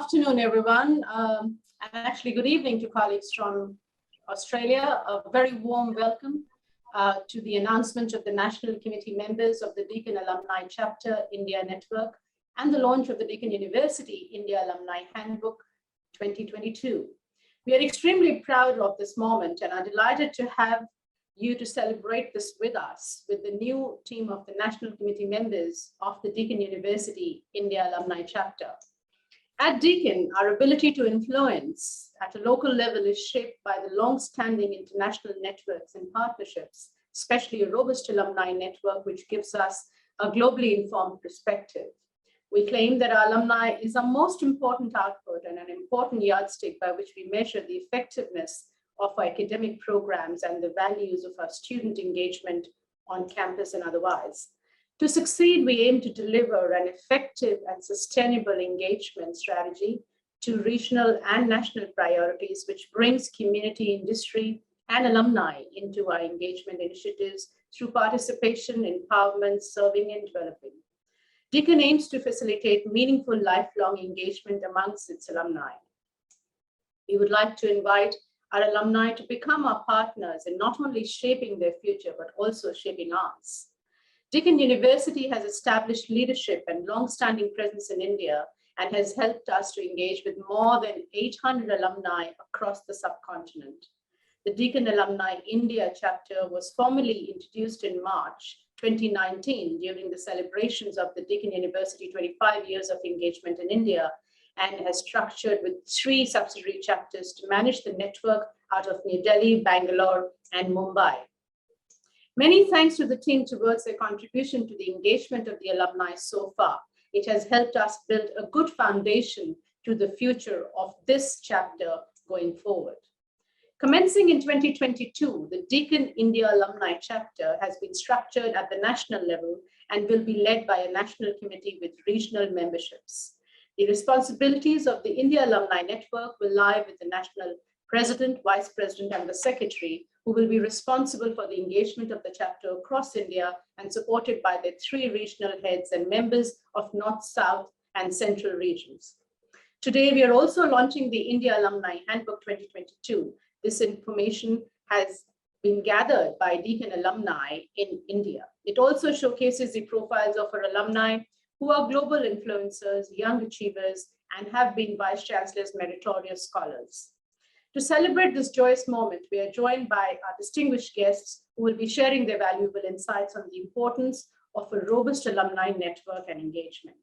afternoon, everyone, and actually good evening to colleagues from Australia. A very warm welcome to the announcement of the National Committee members of the Deakin Alumni Chapter India Network and the launch of the Deakin University India Alumni Handbook 2022. We are extremely proud of this moment and are delighted to have you to celebrate this with us, with the new team of the National Committee members of the Deakin University India Alumni Chapter. At Deakin, our ability to influence at a local level is shaped by the long-standing international networks and partnerships, especially a robust alumni network, which gives us a globally informed perspective. We claim that our alumni is our most important output and an important yardstick by which we measure the effectiveness of our academic programs and the values of our student engagement on campus and otherwise. To succeed, we aim to deliver an effective and sustainable engagement strategy to regional and national priorities, which brings community, industry, and alumni into our engagement initiatives through participation, empowerment, serving, and developing. Deakin aims to facilitate meaningful lifelong engagement amongst its alumni. We would like to invite our alumni to become our partners in not only shaping their future, but also shaping ours. Deakin University has established leadership and long-standing presence in India and has helped us to engage with more than 800 alumni across the subcontinent. The Deakin Alumni India chapter was formally introduced in March 2019 during the celebrations of the Deakin University 25 years of engagement in India, and has structured with 3 subsidiary chapters to manage the network out of New Delhi, Bangalore, and Mumbai. Many thanks to the team towards their contribution to the engagement of the alumni so far. It has helped us build a good foundation to the future of this chapter going forward. Commencing in 2022, the Deakin India Alumni Chapter has been structured at the national level and will be led by a national committee with regional memberships. The responsibilities of the India Alumni Network will lie with the national president, vice president, and the secretary, who will be responsible for the engagement of the chapter across India and supported by their 3 regional heads and members of North, South, and Central regions. Today, we are also launching the India Alumni Handbook 2022. This information has been gathered by Deakin alumni in India. It also showcases the profiles of our alumni who are global influencers, young achievers, and have been Vice-Chancellor's meritorious scholars. To celebrate this joyous moment, we are joined by our distinguished guests who will be sharing their valuable insights on the importance of a robust alumni network and engagement.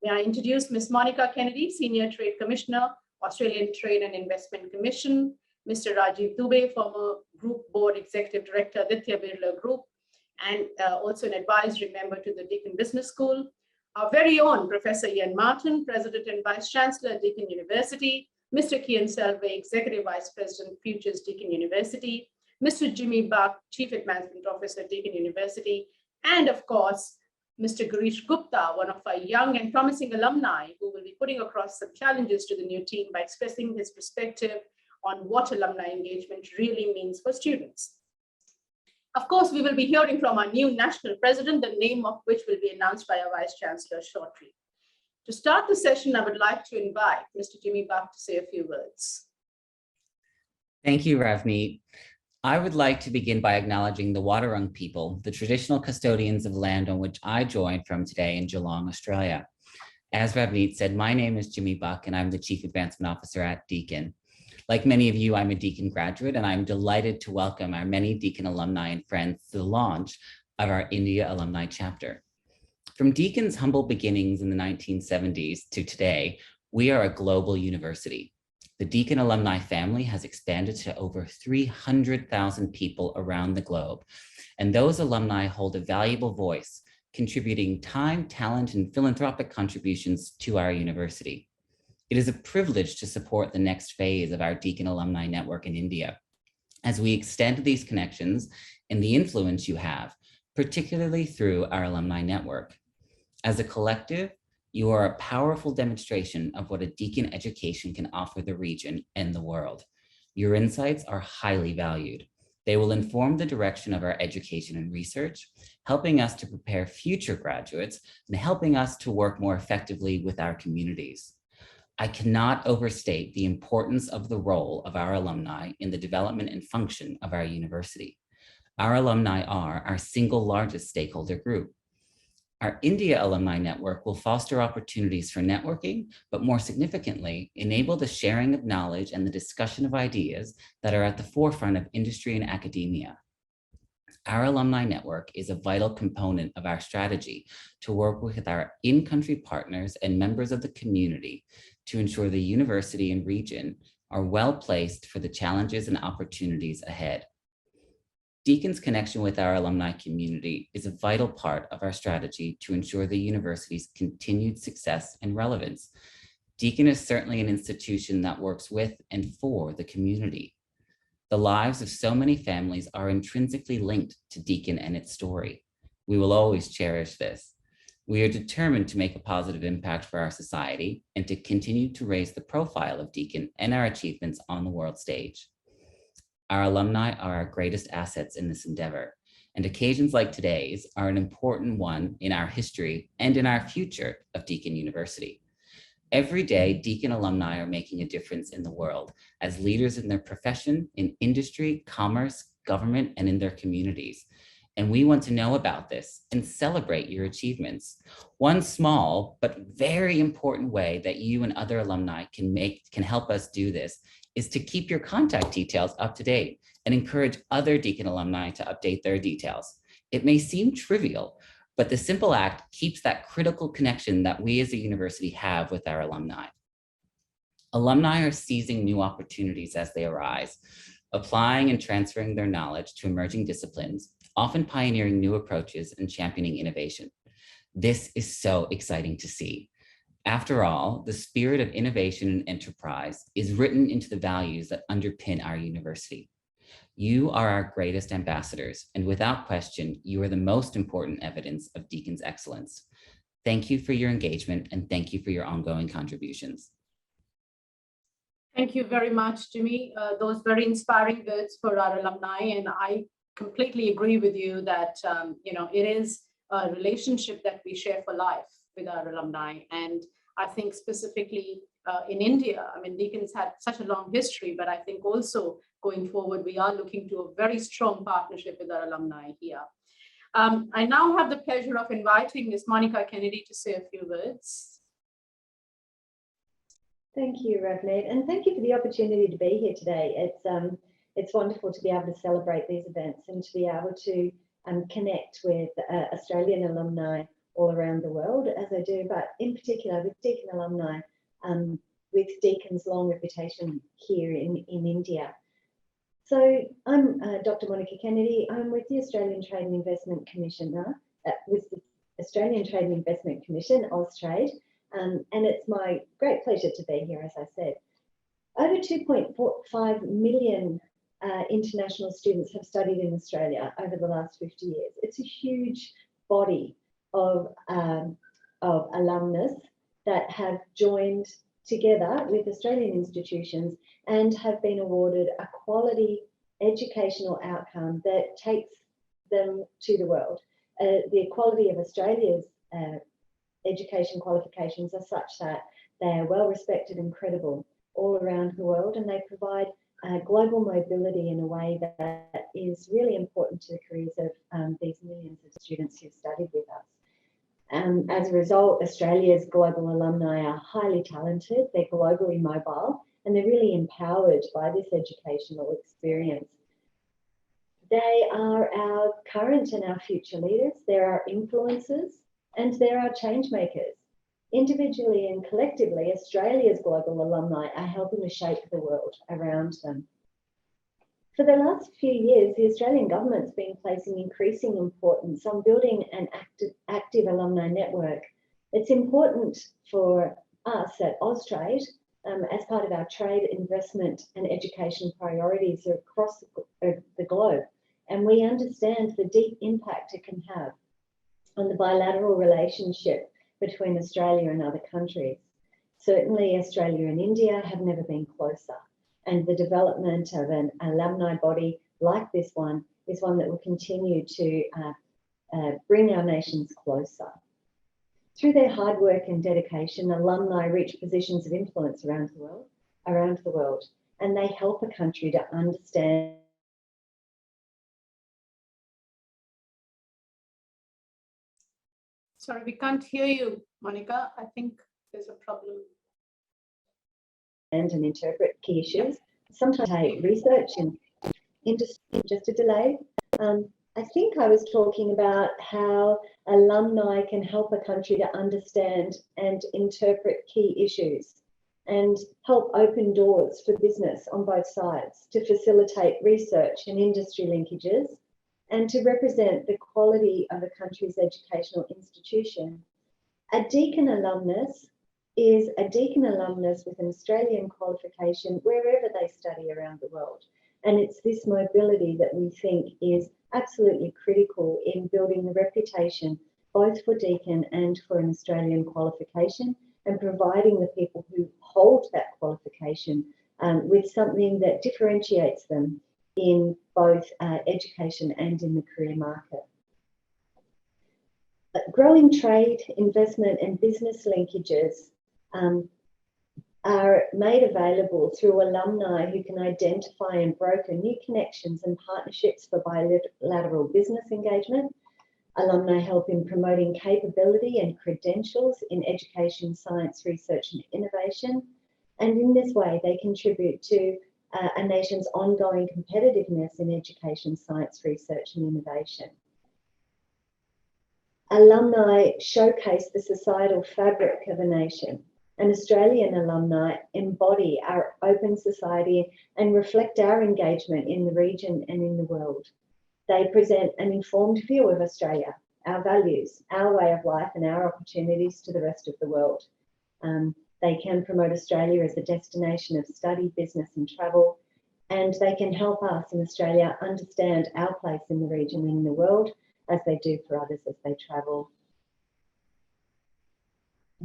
May I introduce Ms. Monica Kennedy, Senior Trade Commissioner, Australian Trade and Investment Commission, Mr. Rajiv Dubey, former Group Board Executive Director, Aditya Birla Group, and also an advisory member to the Deakin Business School, our very own Professor Ian Martin, President and Vice-Chancellor at Deakin University, Mr. Kian Selve, Executive Vice President, Futures Deakin University, Mr. Jimmy Buck, Chief Advancement Officer at Deakin University, and of course, Mr. Girish Gupta, one of our young and promising alumni who will be putting across some challenges to the new team by expressing his perspective on what alumni engagement really means for students. Of course, we will be hearing from our new national president, the name of which will be announced by our Vice-Chancellor shortly. To start the session, I would like to invite Mr. Jimmy Buck to say a few words. Thank you, Ravneet. I would like to begin by acknowledging the Wadawurrung people, the traditional custodians of land on which I joined from today in Geelong, Australia. As Ravneet said, my name is Jimmy Buck and I'm the Chief Advancement Officer at Deakin. Like many of you, I'm a Deakin graduate and I'm delighted to welcome our many Deakin alumni and friends to the launch of our India Alumni Chapter. From Deakin's humble beginnings in the 1970s to today, we are a global university. The Deakin alumni family has expanded to over 300,000 people around the globe, and those alumni hold a valuable voice, contributing time, talent, and philanthropic contributions to our university. It is a privilege to support the next phase of our Deakin alumni network in India, as we extend these connections and the influence you have, particularly through our alumni network. As a collective, you are a powerful demonstration of what a Deakin education can offer the region and the world. Your insights are highly valued. They will inform the direction of our education and research, helping us to prepare future graduates and helping us to work more effectively with our communities. I cannot overstate the importance of the role of our alumni in the development and function of our university. Our alumni are our single largest stakeholder group. Our India Alumni Network will foster opportunities for networking, but more significantly, enable the sharing of knowledge and the discussion of ideas that are at the forefront of industry and academia. Our alumni network is a vital component of our strategy to work with our in-country partners and members of the community to ensure the university and region are well placed for the challenges and opportunities ahead. Deakin's connection with our alumni community is a vital part of our strategy to ensure the university's continued success and relevance. Deakin is certainly an institution that works with and for the community. The lives of so many families are intrinsically linked to Deakin and its story. We will always cherish this. We are determined to make a positive impact for our society and to continue to raise the profile of Deakin and our achievements on the world stage. Our alumni are our greatest assets in this endeavor, and occasions like today's are an important one in our history and in our future of Deakin University. Every day, Deakin alumni are making a difference in the world as leaders in their profession, in industry, commerce, government, and in their communities. And we want to know about this and celebrate your achievements. One small but very important way that you and other alumni can help us do this is to keep your contact details up to date and encourage other Deakin alumni to update their details. It may seem trivial, but the simple act keeps that critical connection that we as a university have with our alumni. Alumni are seizing new opportunities as they arise, applying and transferring their knowledge to emerging disciplines, often pioneering new approaches and championing innovation. This is so exciting to see. After all, the spirit of innovation and enterprise is written into the values that underpin our university. You are our greatest ambassadors, and without question, you are the most important evidence of Deakin's excellence. Thank you for your engagement, and thank you for your ongoing contributions. Thank you very much, Jimmy. Those very inspiring words for our alumni, and I completely agree with you that it is a relationship that we share for life with our alumni. And I think specifically in India, I mean, Deakin's had such a long history, but I think also going forward, we are looking to a very strong partnership with our alumni here. I now have the pleasure of inviting Ms. Monica Kennedy to say a few words. Thank you, Ravneet, and thank you for the opportunity to be here today. It's wonderful to be able to celebrate these events and to be able to connect with Australian alumni all around the world, as I do, but in particular with Deakin alumni, with Deakin's long reputation here in India. So I'm Dr. Monica Kennedy. I'm with the Australian Trade and Investment Commissioner, with the Australian Trade and Investment Commission, Austrade, and it's my great pleasure to be here, as I said. Over 2.45 million international students have studied in Australia over the last 50 years. It's a huge body of alumnus that have joined together with Australian institutions and have been awarded a quality educational outcome that takes them to the world. The quality of Australia's education qualifications are such that they are well respected and credible all around the world, and they provide global mobility in a way that is really important to the careers of these millions of students who've studied with us. As a result, Australia's global alumni are highly talented, they're globally mobile, and they're really empowered by this educational experience. They are our current and our future leaders, they're our influencers, and they're our change makers. Individually and collectively, Australia's global alumni are helping to shape the world around them. For the last few years, the Australian government's been placing increasing importance on building an active alumni network. It's important for us at Austrade, as part of our trade, investment and education priorities across the globe. And we understand the deep impact it can have on the bilateral relationship between Australia and other countries. Certainly, Australia and India have never been closer, and the development of an alumni body like this one is one that will continue to bring our nations closer. Through their hard work and dedication, alumni reach positions of influence around the world, and they help a country to understand. Sorry, we can't hear you, Monica. I think there's a problem. And interpret key issues. Sometimes take research in industry, just a delay. I think I was talking about how alumni can help a country to understand and interpret key issues and help open doors for business on both sides, to facilitate research and industry linkages, and to represent the quality of a country's educational institution. A Deakin alumnus is a Deakin alumnus with an Australian qualification wherever they study around the world. And it's this mobility that we think is absolutely critical in building the reputation, both for Deakin and for an Australian qualification, and providing the people who hold that qualification with something that differentiates them in both education and in the career market. Growing trade, investment and business linkages are made available through alumni who can identify and broker new connections and partnerships for bilateral business engagement. Alumni help in promoting capability and credentials in education, science, research and innovation. And in this way, they contribute to a nation's ongoing competitiveness in education, science, research and innovation. Alumni showcase the societal fabric of a nation. And Australian alumni embody our open society and reflect our engagement in the region and in the world. They present an informed view of Australia, our values, our way of life and our opportunities to the rest of the world. They can promote Australia as a destination of study, business and travel, and they can help us in Australia understand our place in the region and in the world, as they do for others as they travel.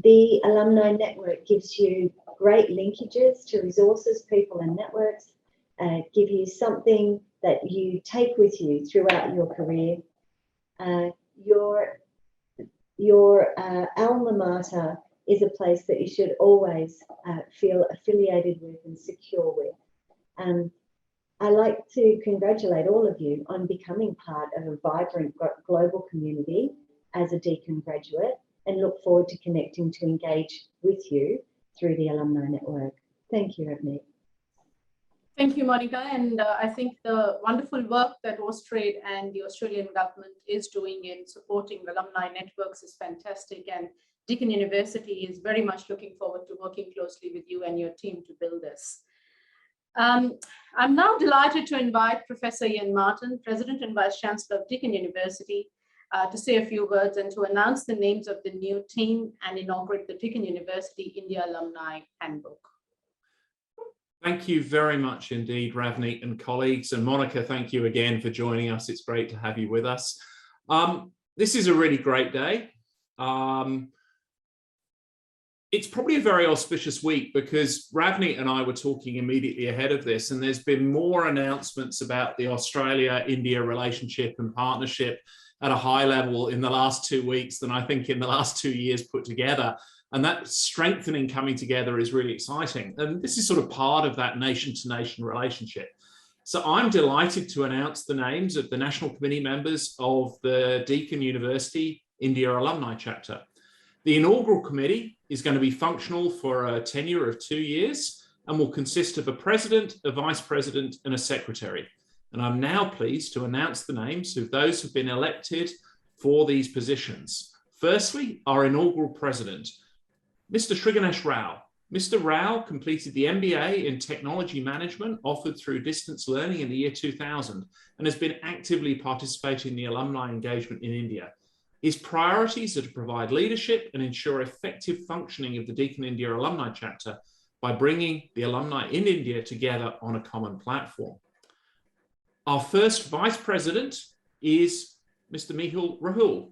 The Alumni Network gives you great linkages to resources, people and networks, give you something that you take with you throughout your career. Your alma mater is a place that you should always feel affiliated with and secure with. I like to congratulate all of you on becoming part of a vibrant global community as a Deakin graduate, and look forward to connecting to engage with you through the Alumni Network. Thank you, Ravneet. Thank you, Monica. And I think the wonderful work that Austrade and the Australian government is doing in supporting alumni networks is fantastic. And Deakin University is very much looking forward to working closely with you and your team to build this. I'm now delighted to invite Professor Ian Martin, President and Vice-Chancellor of Deakin University, to say a few words and to announce the names of the new team and inaugurate the Deakin University India Alumni Handbook. Thank you very much indeed, Ravneet and colleagues. And Monica, thank you again for joining us. It's great to have you with us. This is a really great day. It's probably a very auspicious week because Ravneet and I were talking immediately ahead of this, and there's been more announcements about the Australia-India relationship and partnership at a high level in the last 2 weeks than I think in the last 2 years put together. And that strengthening coming together is really exciting. And this is sort of part of that nation-to-nation relationship. So I'm delighted to announce the names of the National Committee members of the Deakin University India Alumni Chapter. The inaugural committee is going to be functional for a tenure of 2 years and will consist of a president, a vice president, and a secretary. And I'm now pleased to announce the names of those who've been elected for these positions. Firstly, our inaugural president, Mr. Srigerius Rao. Mr. Rao completed the MBA in Technology Management offered through distance learning in the year 2000 and has been actively participating in the alumni engagement in India. His priorities are to provide leadership and ensure effective functioning of the Deakin India Alumni Chapter by bringing the alumni in India together on a common platform. Our first vice president is Mr. Mihul Rahul.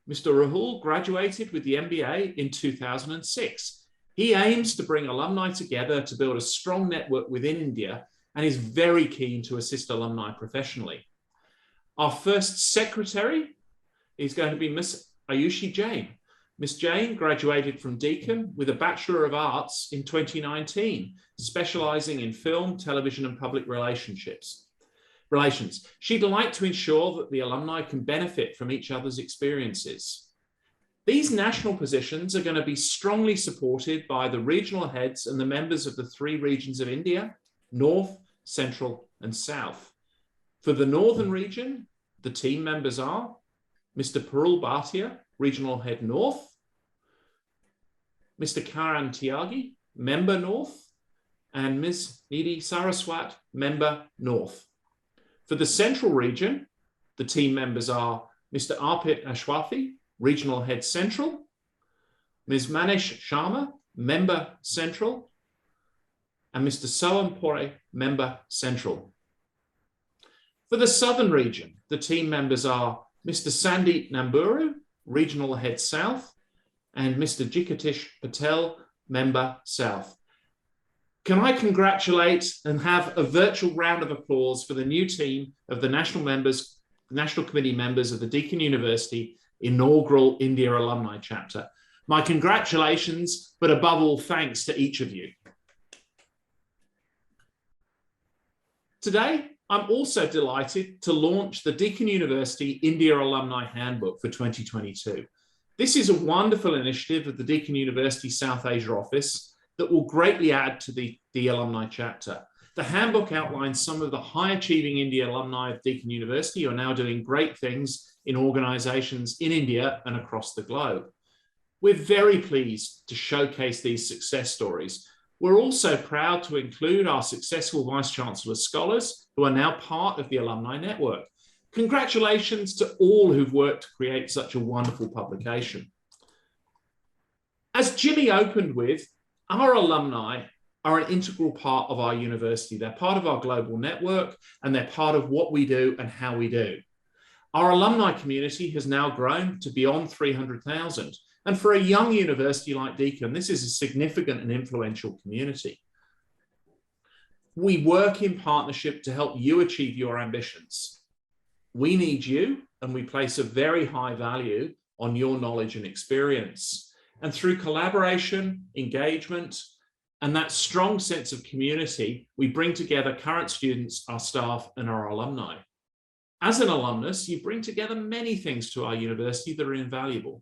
Mr. Rahul graduated with the MBA in 2006. He aims to bring alumni together to build a strong network within India and is very keen to assist alumni professionally. Our first secretary is going to be Miss Ayushi Jain. Miss Jane graduated from Deakin with a Bachelor of Arts in 2019, specialising in film, television and public relations. She'd like to ensure that the alumni can benefit from each other's experiences. These national positions are going to be strongly supported by the regional heads and the members of the 3 regions of India, North, Central and South. For the Northern region, the team members are Mr. Parul Bhatia, Regional Head North, Mr. Karan Tyagi, Member North, and Ms. Nidhi Saraswat, Member North. For the Central region, the team members are Mr. Arpit Ashwathi, Regional Head Central, Ms. Manish Sharma, Member Central, and Mr. Soham Pore, Member Central. For the Southern region, the team members are Mr. Sandeep Namburu, Regional Head South, and Mr. Jikatish Patel, Member South. Can I congratulate and have a virtual round of applause for the new team of the National Committee members of the Deakin University inaugural India Alumni Chapter. My congratulations, but above all, thanks to each of you. Today, I'm also delighted to launch the Deakin University India Alumni Handbook for 2022. This is a wonderful initiative of the Deakin University South Asia office that will greatly add to the alumni chapter. The handbook outlines some of the high-achieving India alumni of Deakin University who are now doing great things in organisations in India and across the globe. We're very pleased to showcase these success stories. We're also proud to include our successful Vice-Chancellor scholars who are now part of the alumni network. Congratulations to all who've worked to create such a wonderful publication. As Jimmy opened with, our alumni are an integral part of our university. They're part of our global network and they're part of what we do and how we do. Our alumni community has now grown to beyond 300,000. And for a young university like Deakin, this is a significant and influential community. We work in partnership to help you achieve your ambitions. We need you, and we place a very high value on your knowledge and experience. And through collaboration, engagement, and that strong sense of community, we bring together current students, our staff, and our alumni. As an alumnus, you bring together many things to our university that are invaluable.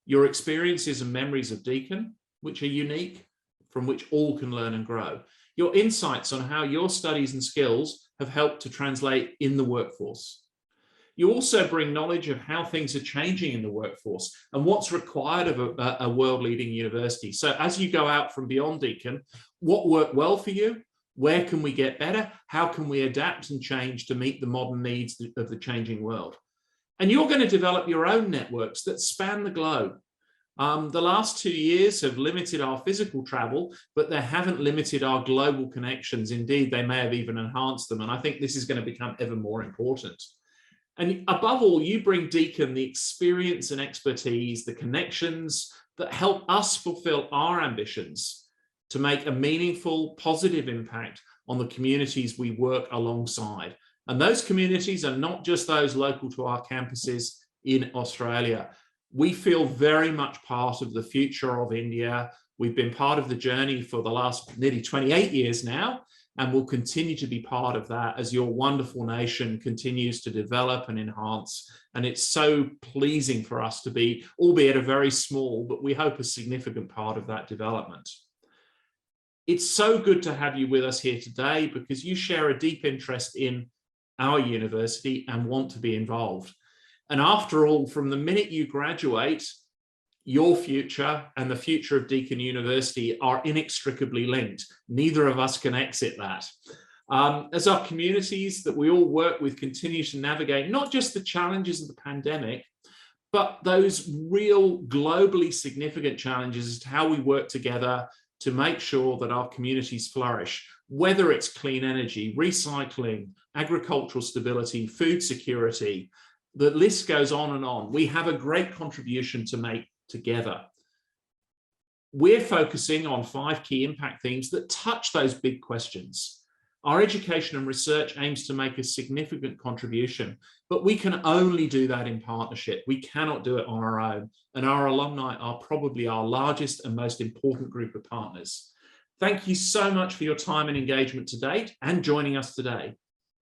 Your experiences and memories of Deakin, which are unique, from which all can learn and grow. Your insights on how your studies and skills have helped to translate in the workforce. You also bring knowledge of how things are changing in the workforce and what's required of a world-leading university. So as you go out from beyond Deakin, what worked well for you? Where can we get better? How can we adapt and change to meet the modern needs of the changing world? And you're going to develop your own networks that span the globe. The last 2 years have limited our physical travel, but they haven't limited our global connections. Indeed, they may have even enhanced them. And I think this is going to become ever more important. And above all, you bring Deakin the experience and expertise, the connections that help us fulfill our ambitions to make a meaningful, positive impact on the communities we work alongside. And those communities are not just those local to our campuses in Australia. We feel very much part of the future of India. We've been part of the journey for the last nearly 28 years now, and will continue to be part of that as your wonderful nation continues to develop and enhance. And it's so pleasing for us to be, albeit a very small, but we hope a significant part of that development. It's so good to have you with us here today because you share a deep interest in our university and want to be involved. And after all, from the minute you graduate, your future and the future of Deakin University are inextricably linked. Neither of us can exit that. As our communities that we all work with continue to navigate not just the challenges of the pandemic, but those real globally significant challenges as to how we work together to make sure that our communities flourish, whether it's clean energy, recycling, agricultural stability, food security, the list goes on and on. We have a great contribution to make together. We're focusing on 5 key impact themes that touch those big questions. Our education and research aims to make a significant contribution, but we can only do that in partnership. We cannot do it on our own, and our alumni are probably our largest and most important group of partners. Thank you so much for your time and engagement to date and joining us today.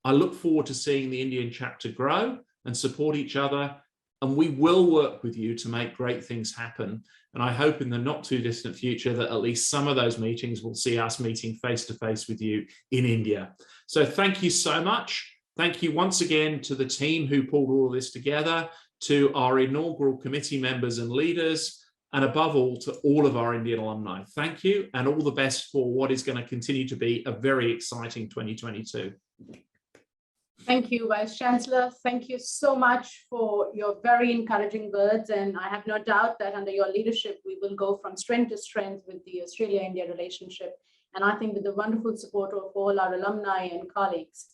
I look forward to seeing the Indian chapter grow and support each other, and we will work with you to make great things happen. And I hope in the not too distant future that at least some of those meetings will see us meeting face to face with you in India. So thank you so much. Thank you once again to the team who pulled all of this together, to our inaugural committee members and leaders, and above all, to all of our Indian alumni. Thank you, and all the best for what is going to continue to be a very exciting 2022. Thank you, Vice-Chancellor. Thank you so much for your very encouraging words. And I have no doubt that under your leadership, we will go from strength to strength with the Australia-India relationship. And I think with the wonderful support of all our alumni and colleagues,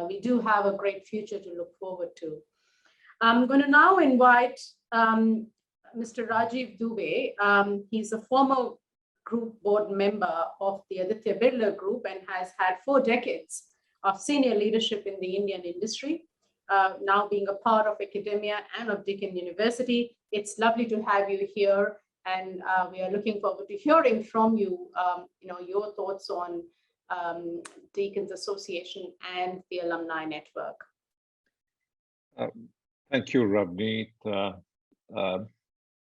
we do have a great future to look forward to. I'm going to now invite Mr. Rajiv Dubey. He's a former group board member of the Aditya Birla Group and has had 4 decades of senior leadership in the Indian industry, now being a part of academia and of Deakin University. It's lovely to have you here, and we are looking forward to hearing from you, your thoughts on Deakin's Association and the Alumni Network. Thank you, Ravneet,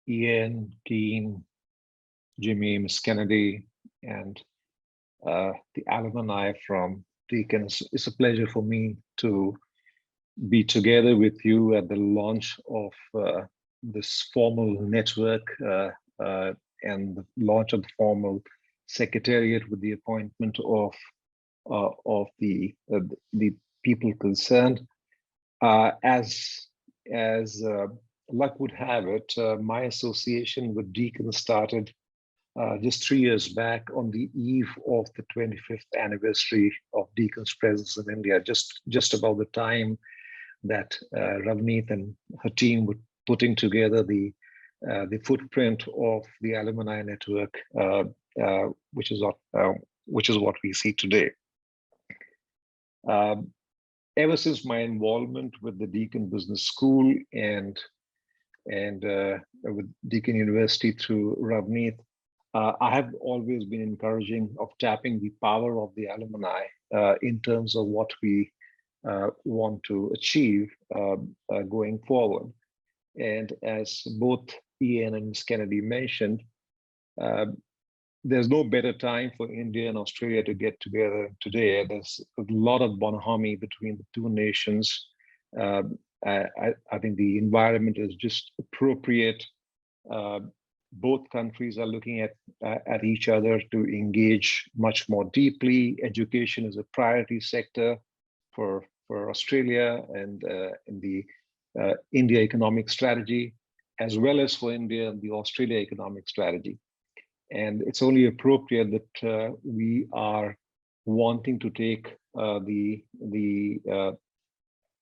Ian, Dean, Jimmy, Ms. Kennedy, and the alumni from Deakin. It's a pleasure for me to be together with you at the launch of this formal network and the launch of the formal secretariat with the appointment of the people concerned. As luck would have it, my association with Deakin started just 3 years back on the eve of the 25th anniversary of Deakin's presence in India, just about the time that Ravneet and her team were putting together the footprint of the alumni network, which is what we see today. Ever since my involvement with the Deakin Business School and with Deakin University through Ravneet, I have always been encouraging of tapping the power of the alumni in terms of what we want to achieve going forward. And as both Ian and Ms. Kennedy mentioned, there's no better time for India and Australia to get together today. There's a lot of bonhomie between the two nations. I think the environment is just appropriate. Both countries are looking at each other to engage much more deeply. Education is a priority sector for Australia and in the India economic strategy, as well as for India and the Australia economic strategy. And it's only appropriate that we are wanting to take the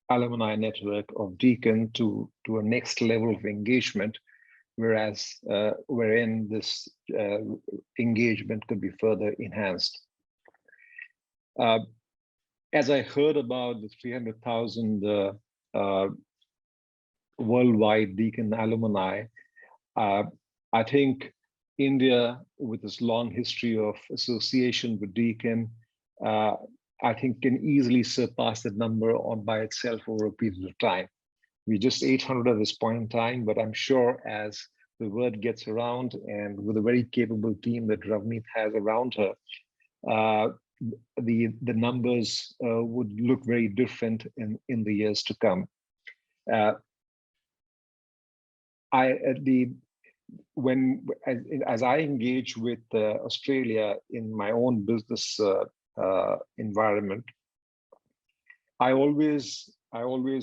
alumni network of Deakin to a next level of engagement, wherein this engagement could be further enhanced. As I heard about the 300,000 worldwide Deakin alumni, I think India, with its long history of association with Deakin, I think can easily surpass that number by itself over a period of time. We're just 800 at this point in time, but I'm sure as the word gets around and with a very capable team that Ravneet has around her, the numbers would look very different in the years to come. As I engage with Australia in my own business environment, I always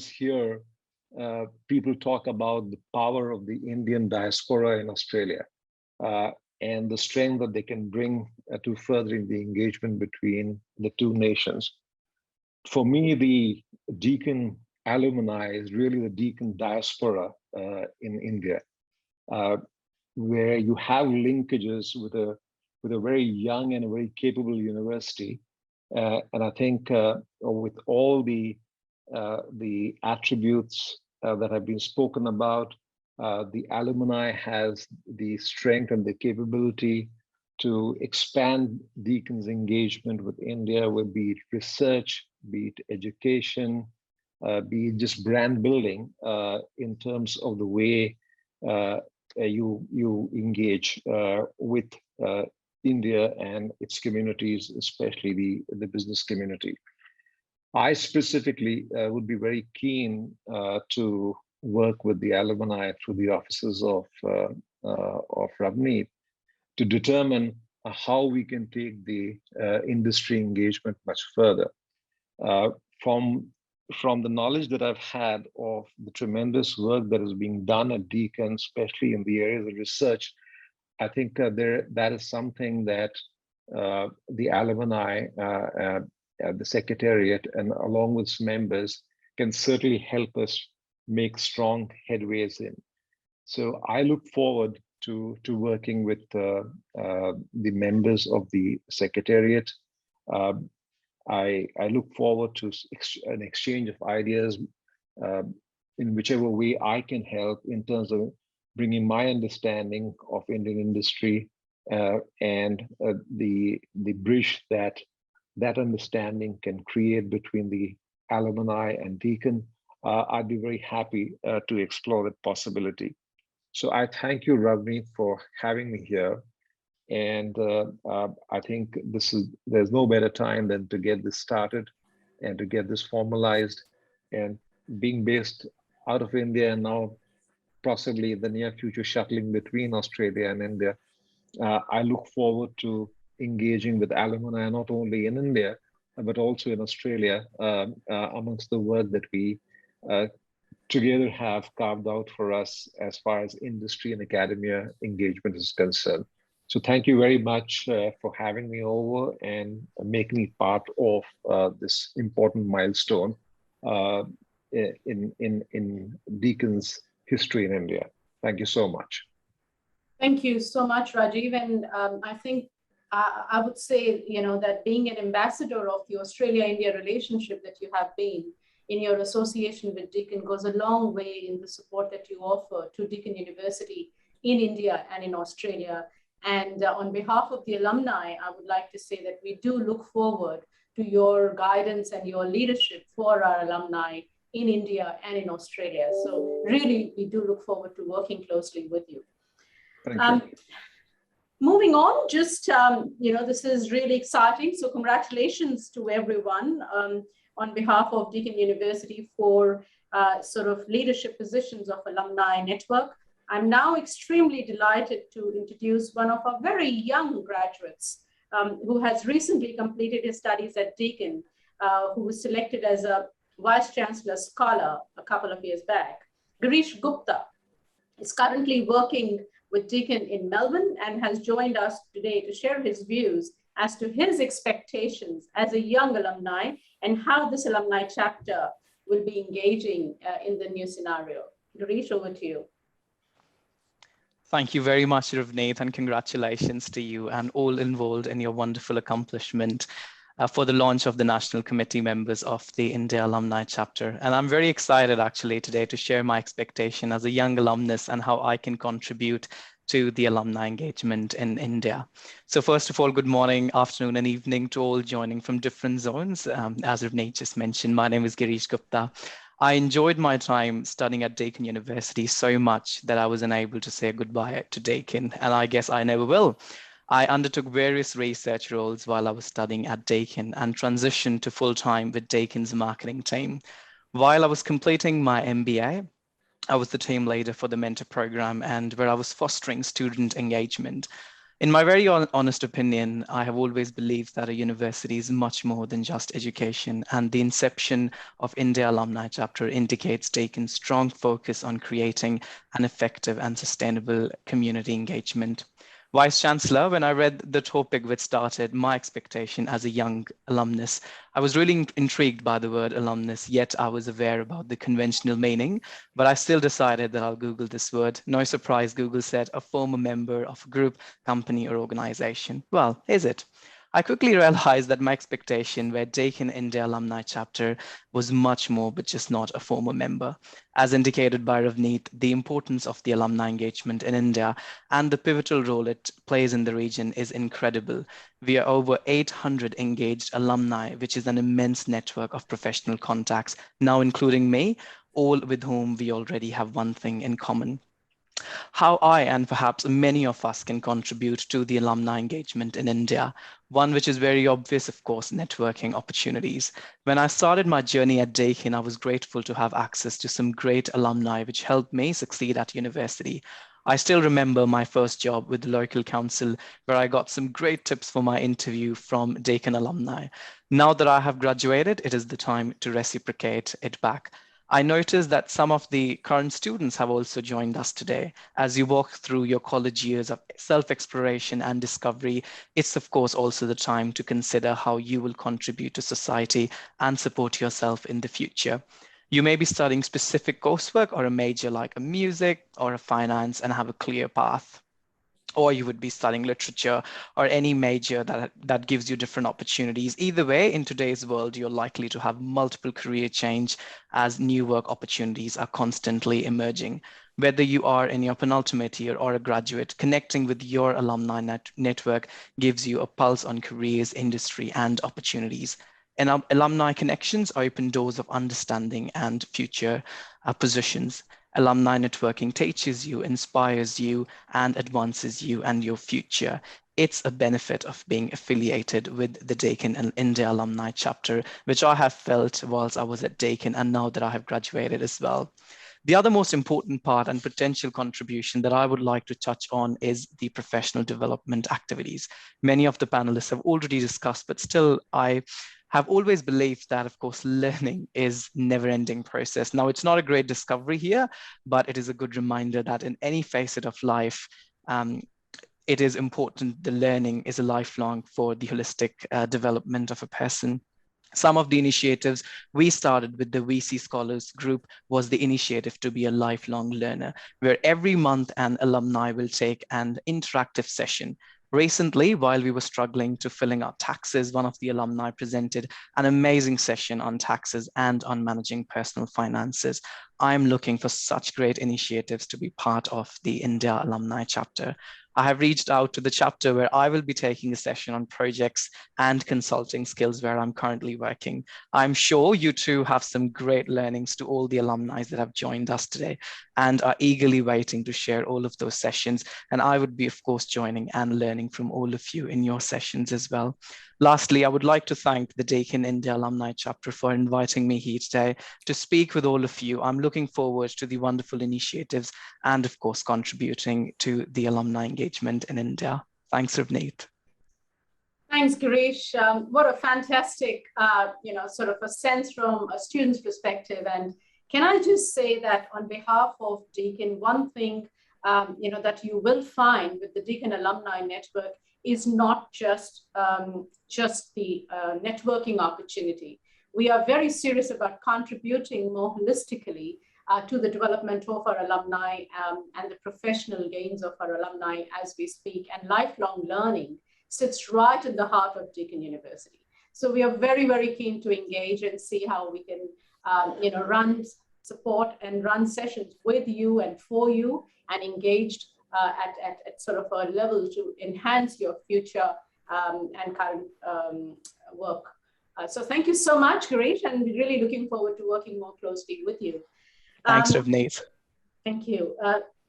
hear people talk about the power of the Indian diaspora in Australia and the strength that they can bring to furthering the engagement between the two nations. For me, the Deakin alumni is really the Deakin diaspora in India, where you have linkages with a very young and a very capable university And I think with all the attributes that have been spoken about, the alumni has the strength and the capability to expand Deakin's engagement with India, with be it research, be it education, be it just brand building, in terms of the way you engage with India and its communities, especially the business community. I specifically would be very keen to work with the alumni through the offices of Ravneet to determine how we can take the industry engagement much further. From the knowledge that I've had of the tremendous work that is being done at Deakin, especially in the areas of research, I think that is something that the alumni, the Secretariat, and along with its members can certainly help us make strong headways in. So I look forward to working with the members of the Secretariat. I look forward to an exchange of ideas in whichever way I can help in terms of bringing my understanding of Indian industry and the bridge that understanding can create between the alumni and Deakin. I'd be very happy to explore that possibility. So I thank you, Ravneet, for having me here. And I think there's no better time than to get this started and to get this formalized. And being based out of India and now possibly in the near future shuttling between Australia and India, I look forward to engaging with alumni not only in India, but also in Australia amongst the work that we together have carved out for us as far as industry and academia engagement is concerned. So thank you very much for having me over and making me part of this important milestone in Deakin's history in India. Thank you so much. Thank you so much, Rajiv. And I think I would say, that being an ambassador of the Australia-India relationship that you have been in your association with Deakin goes a long way in the support that you offer to Deakin University in India and in Australia. And on behalf of the alumni, I would like to say that we do look forward to your guidance and your leadership for our alumni in India and in Australia. So really, we do look forward to working closely with you. Thank you. Moving on, just, this is really exciting. So congratulations to everyone on behalf of Deakin University for sort of leadership positions of alumni network. I'm now extremely delighted to introduce one of our very young graduates who has recently completed his studies at Deakin, who was selected as a Vice-Chancellor scholar a couple of years back. Girish Gupta is currently working with Deakin in Melbourne and has joined us today to share his views as to his expectations as a young alumni and how this alumni chapter will be engaging in the new scenario. Girish, over to you. Thank you very much, Ravneet, and congratulations to you and all involved in your wonderful accomplishment for the launch of the National Committee members of the India Alumni Chapter. And I'm very excited actually today to share my expectation as a young alumnus and how I can contribute to the alumni engagement in India. So first of all, good morning, afternoon, and evening to all joining from different zones. As Ravneet just mentioned, my name is Girish Gupta. I enjoyed my time studying at Deakin University so much that I was unable to say goodbye to Deakin, and I guess I never will. I undertook various research roles while I was studying at Deakin and transitioned to full-time with Deakin's marketing team. While I was completing my MBA, I was the team leader for the mentor program and where I was fostering student engagement. In my very honest opinion, I have always believed that a university is much more than just education, and the inception of India Alumni Chapter indicates Deakin's strong focus on creating an effective and sustainable community engagement. Vice-Chancellor, when I read the topic which started my expectation as a young alumnus, I was really intrigued by the word alumnus, yet I was aware about the conventional meaning, but I still decided that I'll Google this word. No surprise, Google said a former member of a group, company, or organization. Well, is it? I quickly realized that my expectation where Deakin India Alumni Chapter was much more, but just not a former member. As indicated by Ravneet, the importance of the alumni engagement in India and the pivotal role it plays in the region is incredible. We are over 800 engaged alumni, which is an immense network of professional contacts, now including me, all with whom we already have one thing in common: how I and perhaps many of us can contribute to the alumni engagement in India. One which is very obvious, of course, networking opportunities. When I started my journey at Deakin, I was grateful to have access to some great alumni which helped me succeed at university. I still remember my first job with the local council, where I got some great tips for my interview from Deakin alumni. Now that I have graduated, it is the time to reciprocate it back. I noticed that some of the current students have also joined us today. As you walk through your college years of self-exploration and discovery, it's of course also the time to consider how you will contribute to society and support yourself in the future. You may be studying specific coursework or a major like a music or a finance and have a clear path. Or you would be studying literature or any major that gives you different opportunities. Either way, in today's world, you're likely to have multiple career change as new work opportunities are constantly emerging. Whether you are in your penultimate year or a graduate, connecting with your alumni network gives you a pulse on careers, industry, and opportunities. And alumni connections open doors of understanding and future positions. Alumni networking teaches you, inspires you, and advances you and your future. It's a benefit of being affiliated with the Deakin and India Alumni Chapter, which I have felt whilst I was at Deakin and now that I have graduated as well. The other most important part and potential contribution that I would like to touch on is the professional development activities. Many of the panelists have already discussed, but still I have always believed that, of course, learning is never-ending process. Now, it's not a great discovery here, but it is a good reminder that in any facet of life, it is important the learning is a lifelong for the holistic development of a person. Some of the initiatives we started with the VC Scholars group was the initiative to be a lifelong learner, where every month an alumni will take an interactive session. Recently, while we were struggling to filling out taxes, one of the alumni presented an amazing session on taxes and on managing personal finances. I'm looking for such great initiatives to be part of the India Alumni Chapter. I have reached out to the chapter where I will be taking a session on projects and consulting skills where I'm currently working. I'm sure you too have some great learnings to all the alumni that have joined us today and are eagerly waiting to share all of those sessions. And I would be, of course, joining and learning from all of you in your sessions as well. Lastly, I would like to thank the Deakin India Alumni Chapter for inviting me here today to speak with all of you. I'm looking forward to the wonderful initiatives and, of course, contributing to the alumni engagement in India. Thanks, Ravneet. Thanks, Girish. What a fantastic, sort of a sense from a student's perspective. And can I just say that on behalf of Deakin, one thing, that you will find with the Deakin Alumni Network is not just the networking opportunity. We are very serious about contributing more holistically to the development of our alumni and the professional gains of our alumni as we speak. And lifelong learning sits right in the heart of Deakin University. So we are very, very keen to engage and see how we can, run support and run sessions with you and for you and engaged at sort of a level to enhance your future and current work. So thank you so much, Girish, and we're really looking forward to working more closely with you. Thanks, Ravneet. Thank you.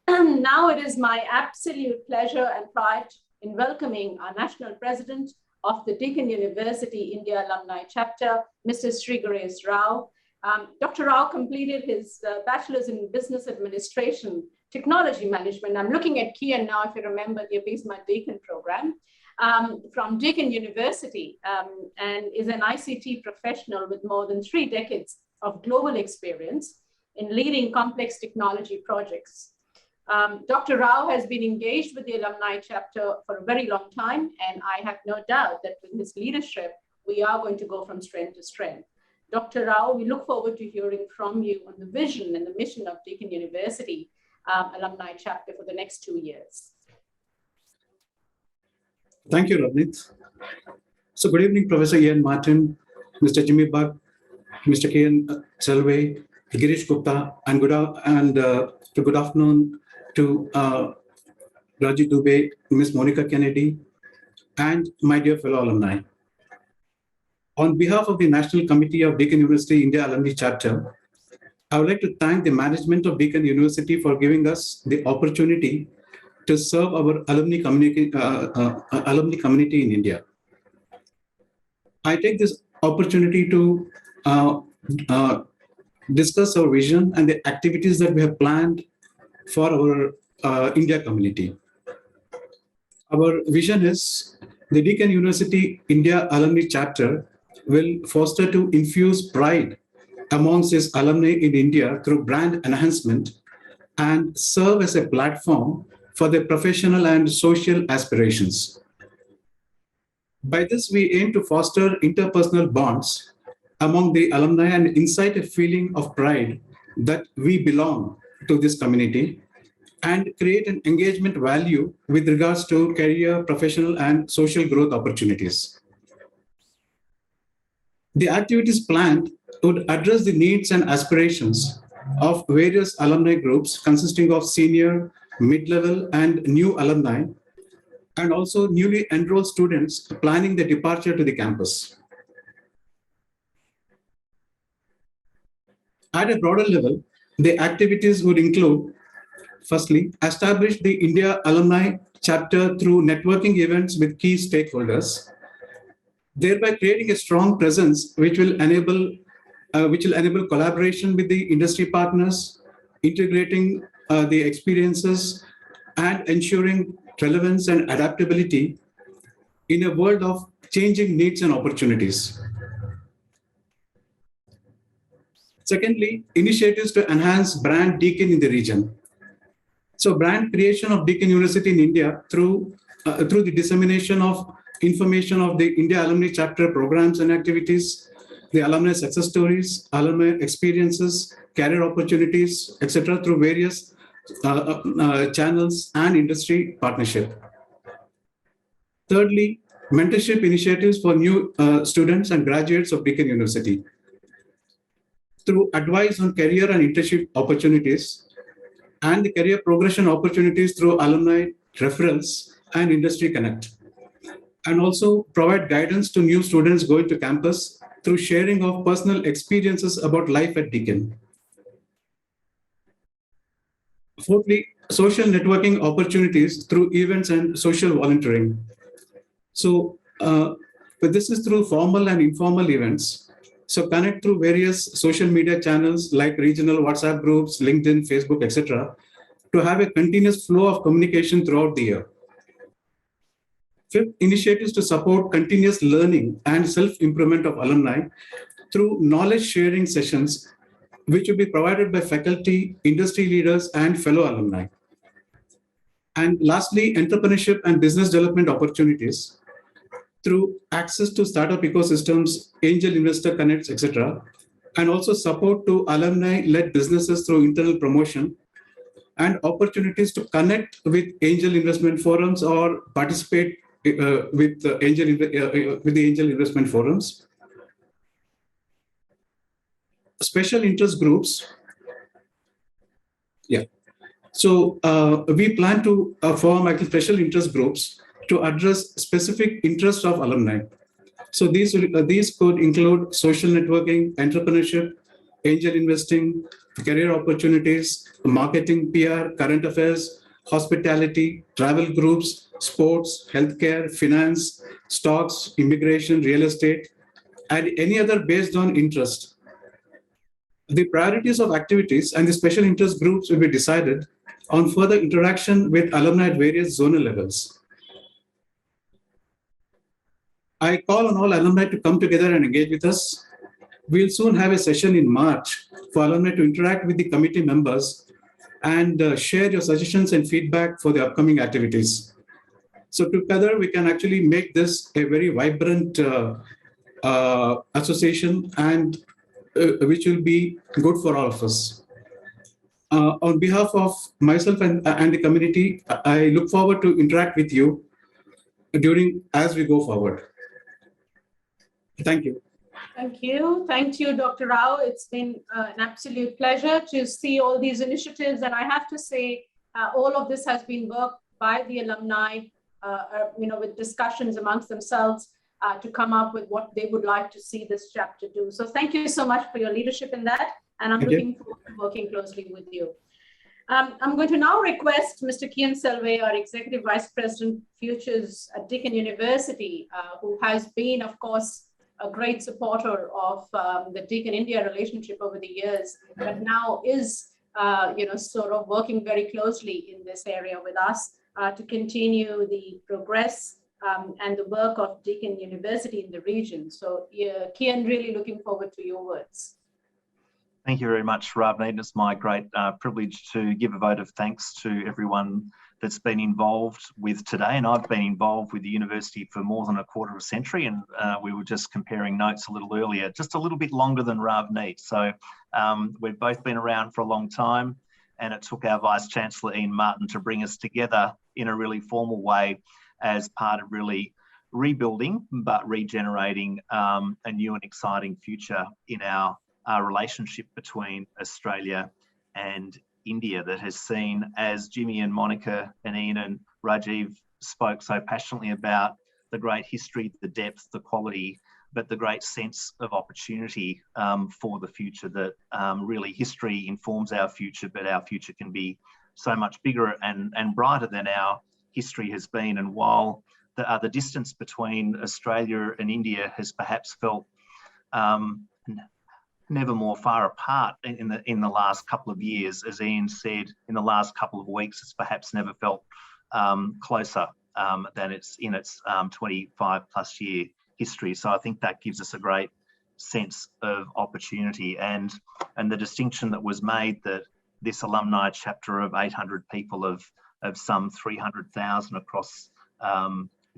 Now it is my absolute pleasure and pride in welcoming our National President of the Deakin University India Alumni Chapter, Mr. Srigerius Rao. Dr. Rao completed his bachelor's in business administration, technology management. I'm looking at Kian now, if you remember the Abisma Deakin program, from Deakin University, and is an ICT professional with more than 3 decades of global experience in leading complex technology projects. Dr. Rao has been engaged with the Alumni Chapter for a very long time, and I have no doubt that with his leadership, we are going to go from strength to strength. Dr. Rao, we look forward to hearing from you on the vision and the mission of Deakin University Alumni Chapter for the next 2 years. Thank you, Ravneet. So good evening, Professor Ian Martin, Mr. Jimmy Buck, Mr. Kian Selve, Girish Gupta, and good afternoon to Raji Dubey, Ms. Monica Kennedy, and my dear fellow alumni. On behalf of the National Committee of Deakin University India Alumni Chapter, I would like to thank the management of Deakin University for giving us the opportunity to serve our alumni community in India. I take this opportunity to discuss our vision and the activities that we have planned for our India community. Our vision is the Deakin University India Alumni Chapter will foster to infuse pride amongst its alumni in India through brand enhancement and serve as a platform for their professional and social aspirations. By this, we aim to foster interpersonal bonds among the alumni and incite a feeling of pride that we belong to this community and create an engagement value with regards to career, professional, and social growth opportunities. The activities planned would address the needs and aspirations of various alumni groups consisting of senior, mid-level, and new alumni, and also newly enrolled students planning their departure to the campus. At a broader level, the activities would include, firstly, establish the India Alumni Chapter through networking events with key stakeholders, thereby creating a strong presence which will enable collaboration with the industry partners, integrating the experiences, and ensuring relevance and adaptability in a world of changing needs and opportunities. Secondly, initiatives to enhance brand Deakin in the region. So brand creation of Deakin University in India through the dissemination of information of the India Alumni Chapter programs and activities, the alumni success stories, alumni experiences, career opportunities, etc., through various channels and industry partnership. Thirdly, mentorship initiatives for new students and graduates of Deakin University through advice on career and internship opportunities and the career progression opportunities through alumni referrals and industry connect, and also provide guidance to new students going to campus through sharing of personal experiences about life at Deakin. Fourthly, social networking opportunities through events and social volunteering. So, but this is through formal and informal events. So connect through various social media channels like regional WhatsApp groups, LinkedIn, Facebook, etc., to have a continuous flow of communication throughout the year. Fifth, initiatives to support continuous learning and self-improvement of alumni through knowledge sharing sessions, which will be provided by faculty, industry leaders, and fellow alumni. And lastly, entrepreneurship and business development opportunities through access to startup ecosystems, angel investor connects, etc., and also support to alumni-led businesses through internal promotion and opportunities to connect with angel investment forums or participate with the angel investment forums. Special interest groups. Yeah. So we plan to form special interest groups to address specific interests of alumni. So these could include social networking, entrepreneurship, angel investing, career opportunities, marketing, PR, current affairs, hospitality, travel groups, sports, healthcare, finance, stocks, immigration, real estate, and any other based on interest. The priorities of activities and the special interest groups will be decided on further interaction with alumni at various zonal levels. I call on all alumni to come together and engage with us. We'll soon have a session in March for alumni to interact with the committee members and share your suggestions and feedback for the upcoming activities. So together we can actually make this a very vibrant association and which will be good for all of us. On behalf of myself and the community, I look forward to interact with you as we go forward. Thank you. Thank you. Thank you, Dr. Rao. It's been an absolute pleasure to see all these initiatives. And I have to say, all of this has been worked by the alumni, with discussions amongst themselves to come up with what they would like to see this chapter do. So thank you so much for your leadership in that. And I'm looking forward to working closely with you. I'm going to now request Mr. Kian Selve, our Executive Vice President Futures at Deakin University, who has been, of course, a great supporter of the Deakin-India relationship over the years, but now is, sort of working very closely in this area with us to continue the progress and the work of Deakin University in the region. So, Kian, really looking forward to your words. Thank you very much, Ravneet. It's my great privilege to give a vote of thanks to everyone that's been involved with today. And I've been involved with the university for more than a quarter of a century. And we were just comparing notes a little earlier, just a little bit longer than Ravneet. So we've both been around for a long time. And it took our Vice-Chancellor, Iain Martin, to bring us together in a really formal way as part of really rebuilding, but regenerating a new and exciting future in our relationship between Australia and India that has seen, as Jimmy and Monica and Ian and Rajiv spoke so passionately about, the great history, the depth, the quality, but the great sense of opportunity for the future, that really history informs our future, but our future can be so much bigger and brighter than our history has been. And while the distance between Australia and India has perhaps felt never more far apart in the last couple of years, as Ian said, in the last couple of weeks, it's perhaps never felt closer than it's in its 25 plus year history. So I think that gives us a great sense of opportunity, and the distinction that was made that this alumni chapter of 800 people of some 300,000 across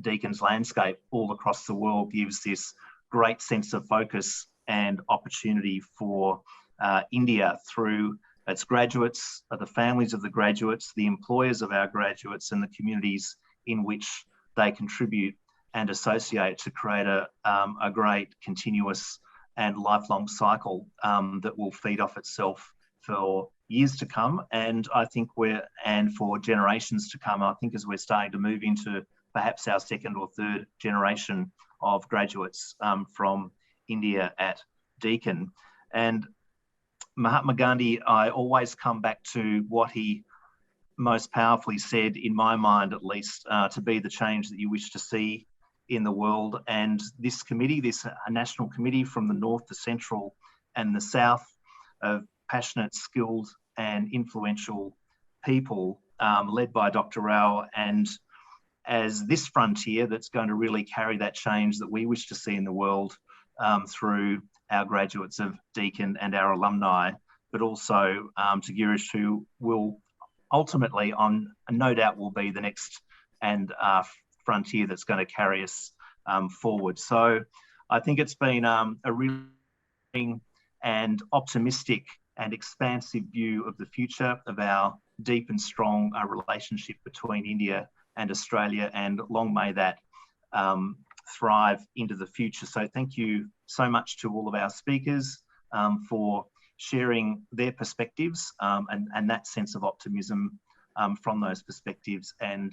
Deakin's landscape all across the world gives this great sense of focus and opportunity for India through its graduates, the families of the graduates, the employers of our graduates, and the communities in which they contribute and associate to create a great continuous and lifelong cycle that will feed off itself for years to come. And I think and for generations to come, I think as we're starting to move into perhaps our second or third generation of graduates from India at Deakin. And Mahatma Gandhi, I always come back to what he most powerfully said, in my mind at least, to be the change that you wish to see in the world. And this committee, this national committee from the north, the central and the south, of passionate, skilled and influential people led by Dr. Rao, and as this frontier that's going to really carry that change that we wish to see in the world through our graduates of Deakin and our alumni, but also to Girish, who will ultimately, no doubt, will be the next and frontier that's going to carry us forward. So I think it's been a really and optimistic and expansive view of the future of our deep and strong relationship between India and Australia, and long may that thrive into the future. So thank you so much to all of our speakers for sharing their perspectives and that sense of optimism from those perspectives. And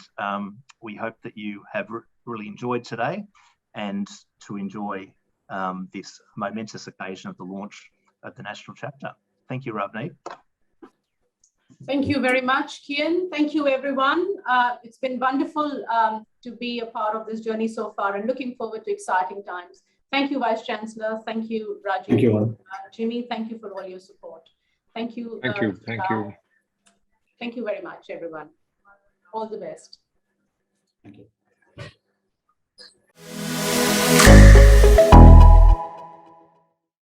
we hope that you have really enjoyed today, and to enjoy this momentous occasion of the launch of the National Chapter. Thank you, Ravneet. Thank you very much, Kian. Thank you, everyone. It's been wonderful to be a part of this journey so far, and looking forward to exciting times. Thank you, Vice-Chancellor. Thank you, Rajiv. Thank you. Jimmy, thank you for all your support. Thank you. Thank you. Thank you. Thank you very much, everyone. All the best. Thank you.